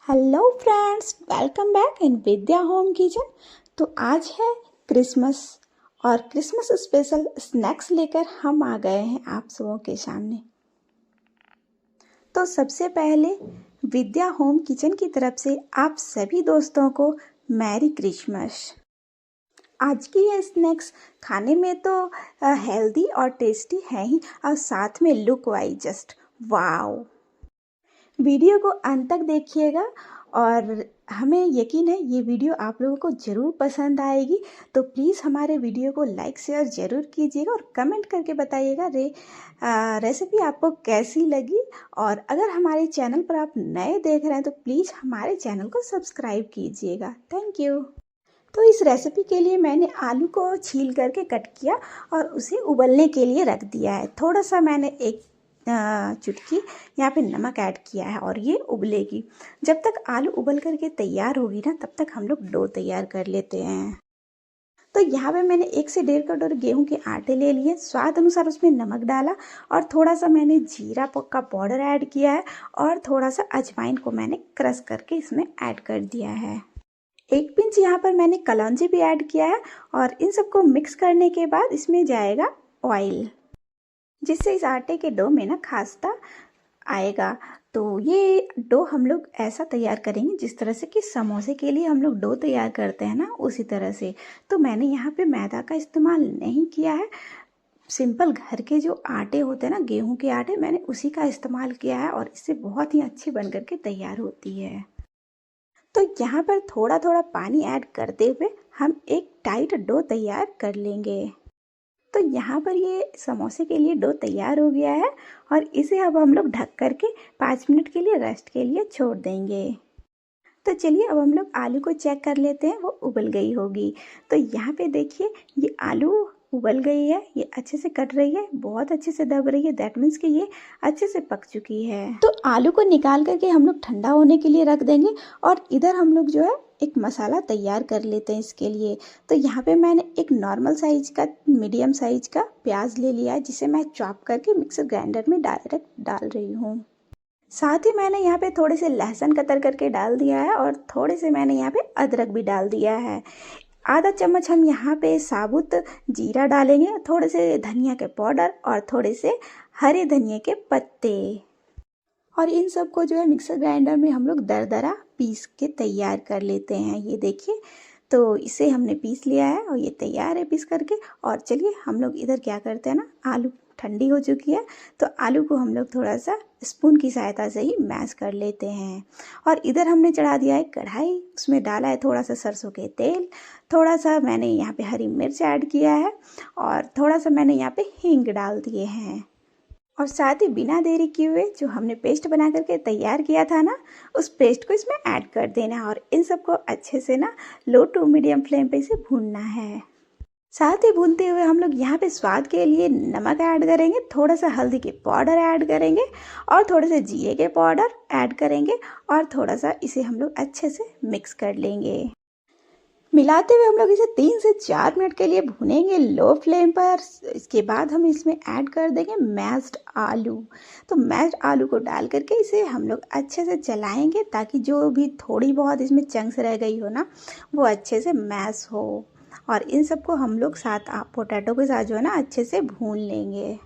Hello friends, welcome back in Vidya home kitchen. तो आज है क्रिसमस और क्रिसमस स्पेशल स्नैक्स लेकर हम आ गए हैं आप सबों के सामने। तो सबसे पहले विद्या होम किचन की तरफ से आप सभी दोस्तों को मैरी क्रिसमस। आज की ये स्नैक्स खाने में तो हेल्दी और टेस्टी है ही, और साथ में look wise just wow. Video को अंत तक देखिएगा और हमें यकीन है ये वीडियो आप लोगों को ज़रूर पसंद आएगी। तो प्लीज़ हमारे वीडियो को लाइक शेयर ज़रूर कीजिएगा और कमेंट करके बताइएगा रेसिपी आपको कैसी लगी। और अगर हमारे चैनल पर आप नए देख रहे हैं तो प्लीज़ हमारे चैनल को सब्सक्राइब कीजिएगा। Thank you. तो इस रेसिपी के लिए मैंने आलू को छील करके कट किया और उसे उबलने के लिए रख दिया है। थोड़ा सा मैंने एक चुटकी यहाँ पे नमक ऐड किया है और ये उबलेगी। जब तक आलू उबल करके तैयार होगी ना, तब तक हम लोग डो तैयार कर लेते हैं। तो यहाँ पे मैंने 1 से 1.5 कटोरी गेहूं के आटे ले लिए, स्वाद अनुसार उसमें नमक डाला और थोड़ा सा मैंने जीरा का पाउडर ऐड किया है और थोड़ा सा अजवाइन को मैंने क्रश करके इसमें ऐड कर दिया है। 1 पिंच यहाँ पर मैंने कलौंजी भी ऐड किया है और इन सबको मिक्स करने के बाद इसमें जाएगा ऑयल, जिससे इस आटे के डो में ना खास्ता आएगा। तो ये डो हम लोग ऐसा तैयार करेंगे जिस तरह से कि समोसे के लिए हम लोग डो तैयार करते हैं ना, उसी तरह से। तो मैंने यहाँ पे मैदा का इस्तेमाल नहीं किया है, सिंपल घर के जो आटे होते हैं ना, गेहूं के आटे, मैंने उसी का इस्तेमाल किया है और इससे बहुत ही अच्छी बन करके तैयार होती है। तो यहाँ पर थोड़ा थोड़ा पानी ऐड करते हुए हम एक टाइट डो तैयार कर लेंगे। तो यहाँ पर ये समोसे के लिए डो तैयार हो गया है और इसे अब हम लोग ढक करके 5 मिनट के लिए रेस्ट के लिए छोड़ देंगे। तो चलिए अब हम लोग आलू को चेक कर लेते हैं, वो उबल गई होगी। तो यहाँ पे देखिए ये आलू उबल गई है, ये अच्छे से कट रही है, बहुत अच्छे से दब रही है। दैट मीन्स कि ये अच्छे से पक चुकी है। तो आलू को निकाल करके हम लोग ठंडा होने के लिए रख देंगे और इधर हम लोग जो है एक मसाला तैयार कर लेते हैं इसके लिए। तो यहाँ पे मैंने एक नॉर्मल साइज का, मीडियम साइज का प्याज ले लिया है, जिसे मैं चॉप करके मिक्सर ग्राइंडर में डायरेक्ट डाल रही हूँ। साथ ही मैंने यहाँ पे थोड़े से लहसुन कतर करके डाल दिया है और थोड़े से मैंने यहाँ पे अदरक भी डाल दिया है। आधा चम्मच हम यहाँ पे साबुत जीरा डालेंगे, थोड़े से धनिया के पाउडर और थोड़े से हरे धनिया के पत्ते, और इन सबको जो है मिक्सर ग्राइंडर में हम लोग दरदरा पीस के तैयार कर लेते हैं। ये देखिए, तो इसे हमने पीस लिया है और ये तैयार है पीस करके। और चलिए हम लोग इधर क्या करते हैं ना, आलू ठंडी हो चुकी है तो आलू को हम लोग थोड़ा सा स्पून की सहायता से ही मैश कर लेते हैं। और इधर हमने चढ़ा दिया है कढ़ाई, उसमें डाला है थोड़ा सा सरसों के तेल, थोड़ा सा मैंने यहाँ पे हरी मिर्च ऐड किया है और थोड़ा सा मैंने यहाँ पे हींग डाल दिए हैं। और साथ ही बिना देरी किए हुए जो हमने पेस्ट बना करके तैयार किया था ना, उस पेस्ट को इसमें ऐड कर देना है और इन सबको अच्छे से ना लो टू मीडियम फ्लेम पे इसे भूनना है। साथ ही भूनते हुए हम लोग यहाँ पे स्वाद के लिए नमक ऐड करेंगे, थोड़ा सा हल्दी के पाउडर ऐड करेंगे और थोड़े से जीरे के पाउडर ऐड करेंगे और थोड़ा सा इसे हम लोग अच्छे से मिक्स कर लेंगे। मिलाते हुए हम लोग इसे 3 से 4 मिनट के लिए भूनेंगे लो फ्लेम पर। इसके बाद हम इसमें ऐड कर देंगे मैश्ड आलू। तो मैश्ड आलू को डाल करके इसे हम लोग अच्छे से चलाएंगे ताकि जो भी थोड़ी बहुत इसमें चंक्स रह गई हो ना, वो अच्छे से मैश हो। और इन सबको हम लोग साथ पोटैटो के साथ जो है ना अच्छे से भून लेंगे।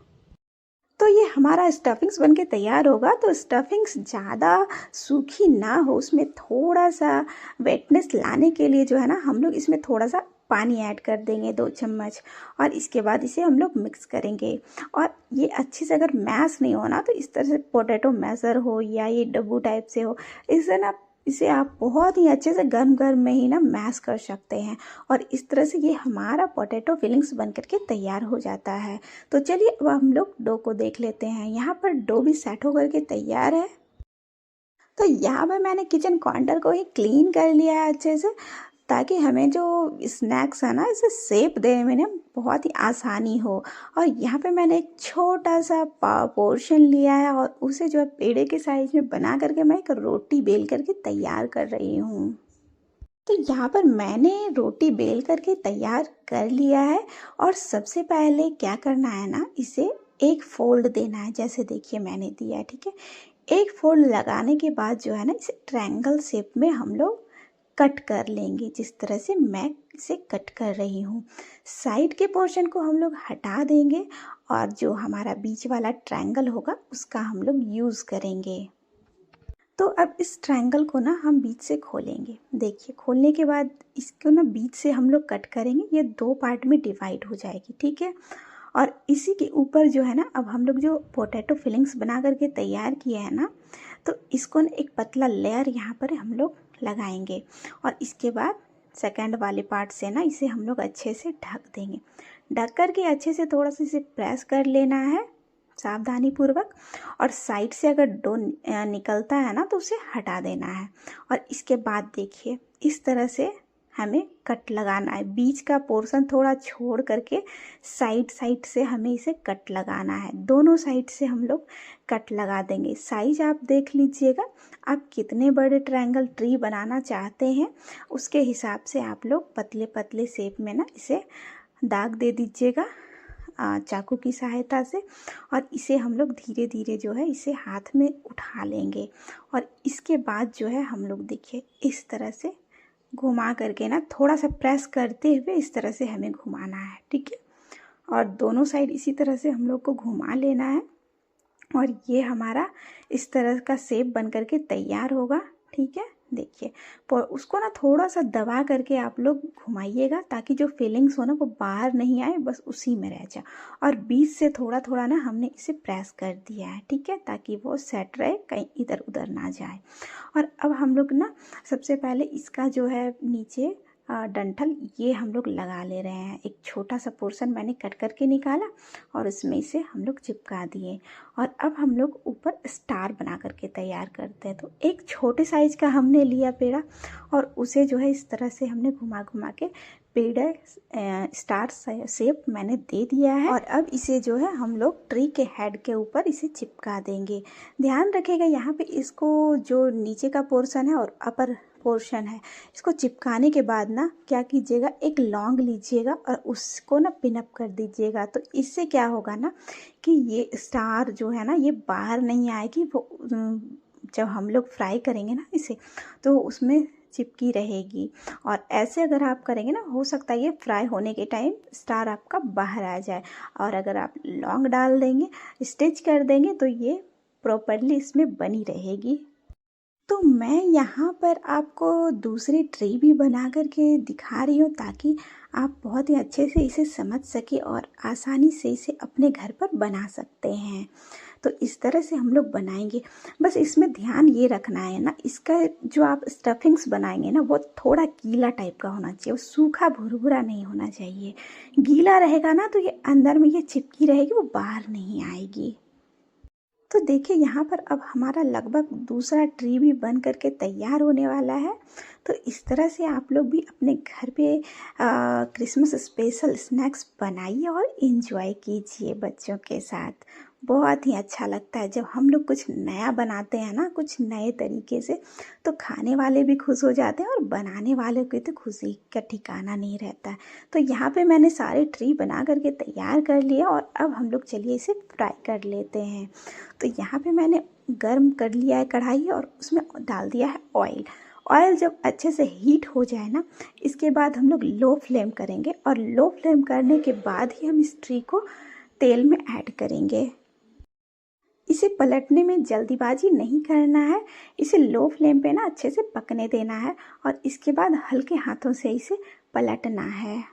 तो ये हमारा स्टफिंग्स बनके तैयार होगा। तो स्टफिंग्स ज़्यादा सूखी ना हो, उसमें थोड़ा सा वेटनेस लाने के लिए जो है ना, हम लोग इसमें थोड़ा सा पानी ऐड कर देंगे 2 चम्मच और इसके बाद इसे हम लोग मिक्स करेंगे। और ये अच्छे से अगर मैश नहीं होना तो इस तरह से पोटैटो मैशर हो या ये डब्बू टाइप से हो, इससे ना इसे आप बहुत ही अच्छे से गर्म गर्म में ही ना मैश कर सकते हैं और इस तरह से ये हमारा पोटैटो फिलिंग्स बन करके तैयार हो जाता है। तो चलिए अब हम लोग डो को देख लेते हैं। यहाँ पर डो भी सेट होकर के तैयार है। तो यहाँ पर मैंने किचन काउंटर को ही क्लीन कर लिया है अच्छे से, ताकि हमें जो स्नैक्स है ना इसे शेप देने में ना बहुत ही आसानी हो। और यहाँ पे मैंने एक छोटा सा पोर्शन लिया है और उसे जो है पेड़े के साइज में बना करके मैं एक रोटी बेल करके तैयार कर रही हूँ। तो यहाँ पर मैंने रोटी बेल करके तैयार कर लिया है और सबसे पहले क्या करना है ना, इसे एक फोल्ड देना है। जैसे देखिए मैंने दिया है, ठीक है। एक फोल्ड लगाने के बाद जो है ना इसे ट्रायंगल शेप में हम लोग कट कर लेंगे, जिस तरह से मैं इसे कट कर रही हूँ। साइड के पोर्शन को हम लोग हटा देंगे और जो हमारा बीच वाला ट्रायंगल होगा उसका हम लोग यूज़ करेंगे। तो अब इस ट्रायंगल को ना हम बीच से खोलेंगे। देखिए, खोलने के बाद इसको ना बीच से हम लोग कट करेंगे, ये 2 पार्ट में डिवाइड हो जाएगी, ठीक है। और इसी के ऊपर जो है ना अब हम लोग जो पोटैटो फिलिंग्स बना करके तैयार किया है ना, तो इसको ना एक पतला लेयर यहाँ पर हम लोग लगाएंगे और इसके बाद सेकंड वाले पार्ट से ना इसे हम लोग अच्छे से ढक देंगे। ढक करके अच्छे से थोड़ा सा इसे प्रेस कर लेना है सावधानी पूर्वक, और साइड से अगर डो निकलता है ना तो उसे हटा देना है। और इसके बाद देखिए इस तरह से हमें कट लगाना है, बीच का पोर्शन थोड़ा छोड़ करके साइड साइड से हमें इसे कट लगाना है। दोनों साइड से हम लोग कट लगा देंगे। साइज आप देख लीजिएगा, आप कितने बड़े ट्रायंगल ट्री बनाना चाहते हैं उसके हिसाब से आप लोग पतले पतले शेप में ना इसे दाग दे दीजिएगा चाकू की सहायता से। और इसे हम लोग धीरे धीरे जो है इसे हाथ में उठा लेंगे और इसके बाद जो है हम लोग देखिए इस तरह से घुमा करके ना थोड़ा सा प्रेस करते हुए इस तरह से हमें घुमाना है, ठीक है। और दोनों साइड इसी तरह से हम लोग को घुमा लेना है और ये हमारा इस तरह का शेप बन करके तैयार होगा, ठीक है। देखिए उसको ना थोड़ा सा दबा करके आप लोग घुमाइएगा ताकि जो फीलिंग्स हो ना वो बाहर नहीं आए, बस उसी में रह जाए। और बीच से थोड़ा थोड़ा ना हमने इसे प्रेस कर दिया है, ठीक है, ताकि वो सेट रहे, कहीं इधर उधर ना जाए। और अब हम लोग ना सबसे पहले इसका जो है नीचे डंठल ये हम लोग लगा ले रहे हैं। एक छोटा सा पोर्शन मैंने कट करके निकाला और उसमें इसे हम लोग चिपका दिए। और अब हम लोग ऊपर स्टार बना करके तैयार करते हैं। तो एक छोटे साइज का हमने लिया पेड़ा और उसे जो है इस तरह से हमने घुमा घुमा के पेड़ा स्टार शेप मैंने दे दिया है। और अब इसे जो है हम लोग ट्री के हेड के ऊपर इसे चिपका देंगे। ध्यान रखिएगा यहाँ पे इसको जो नीचे का पोर्शन है और अपर पोर्शन है, इसको चिपकाने के बाद ना क्या कीजिएगा, एक लौंग लीजिएगा और उसको ना पिनअप कर दीजिएगा। तो इससे क्या होगा ना कि ये स्टार जो है ना ये बाहर नहीं आएगी, वो जब हम लोग फ्राई करेंगे ना इसे तो उसमें चिपकी रहेगी। और ऐसे अगर आप करेंगे ना हो सकता है ये फ्राई होने के टाइम स्टार आपका बाहर आ जाए। और अगर आप लौंग डाल देंगे, स्टिच कर देंगे, तो ये प्रॉपरली इसमें बनी रहेगी। तो मैं यहाँ पर आपको दूसरी ट्री भी बना करके दिखा रही हूँ ताकि आप बहुत ही अच्छे से इसे समझ सके और आसानी से इसे अपने घर पर बना सकते हैं। तो इस तरह से हम लोग बनाएंगे। बस इसमें ध्यान ये रखना है ना, इसका जो आप स्टफिंग्स बनाएंगे ना वो थोड़ा गीला टाइप का होना चाहिए, वो सूखा भुरभुरा नहीं होना चाहिए। गीला रहेगा ना तो ये अंदर में ये चिपकी रहेगी, वो बाहर नहीं आएगी। तो देखिए यहाँ पर अब हमारा लगभग दूसरा ट्री भी बन करके तैयार होने वाला है। तो इस तरह से आप लोग भी अपने घर पे क्रिसमस स्पेशल स्नैक्स बनाइए और इन्जॉय कीजिए बच्चों के साथ। बहुत ही अच्छा लगता है जब हम लोग कुछ नया बनाते हैं ना, कुछ नए तरीके से, तो खाने वाले भी खुश हो जाते हैं और बनाने वाले की तो खुशी का ठिकाना नहीं रहता है। तो यहाँ पे मैंने सारे ट्री बना करके तैयार कर लिया और अब हम लोग चलिए इसे फ्राई कर लेते हैं। तो यहाँ पे मैंने गर्म कर लिया है कढ़ाई और उसमें डाल दिया है ऑयल। ऑयल जब अच्छे से हीट हो जाए ना, इसके बाद हम लोग लो फ्लेम करेंगे और लो फ्लेम करने के बाद ही हम इस ट्री को तेल में ऐड करेंगे। इसे पलटने में जल्दीबाजी नहीं करना है, इसे लो फ्लेम पे ना अच्छे से पकने देना है और इसके बाद हल्के हाथों से इसे पलटना है।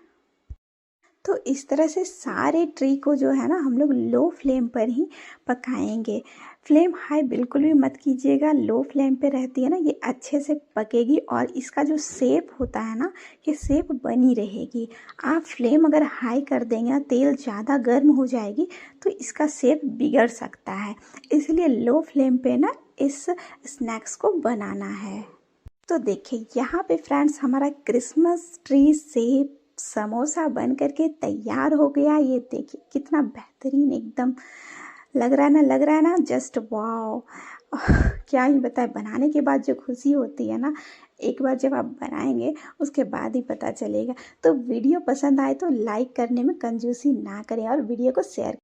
तो इस तरह से सारे ट्री को जो है ना हम लोग लो फ्लेम पर ही पकाएंगे। फ्लेम हाई बिल्कुल भी मत कीजिएगा, लो फ्लेम पे रहती है ना ये अच्छे से पकेगी और इसका जो शेप होता है ना ये शेप बनी रहेगी। आप फ्लेम अगर हाई कर देंगे ना, तेल ज़्यादा गर्म हो जाएगी तो इसका शेप बिगड़ सकता है, इसलिए लो फ्लेम पे ना इस स्नैक्स को बनाना है। तो देखिए यहाँ पे फ्रेंड्स हमारा क्रिसमस ट्री शेप समोसा बन करके तैयार हो गया। ये देखिए कितना बेहतरीन एकदम लग रहा है ना, लग रहा है ना, जस्ट वाओ। क्या ही बताए, बनाने के बाद जो खुशी होती है ना, एक बार जब आप बनाएंगे उसके बाद ही पता चलेगा। तो वीडियो पसंद आए तो लाइक करने में कंजूसी ना करें और वीडियो को शेयर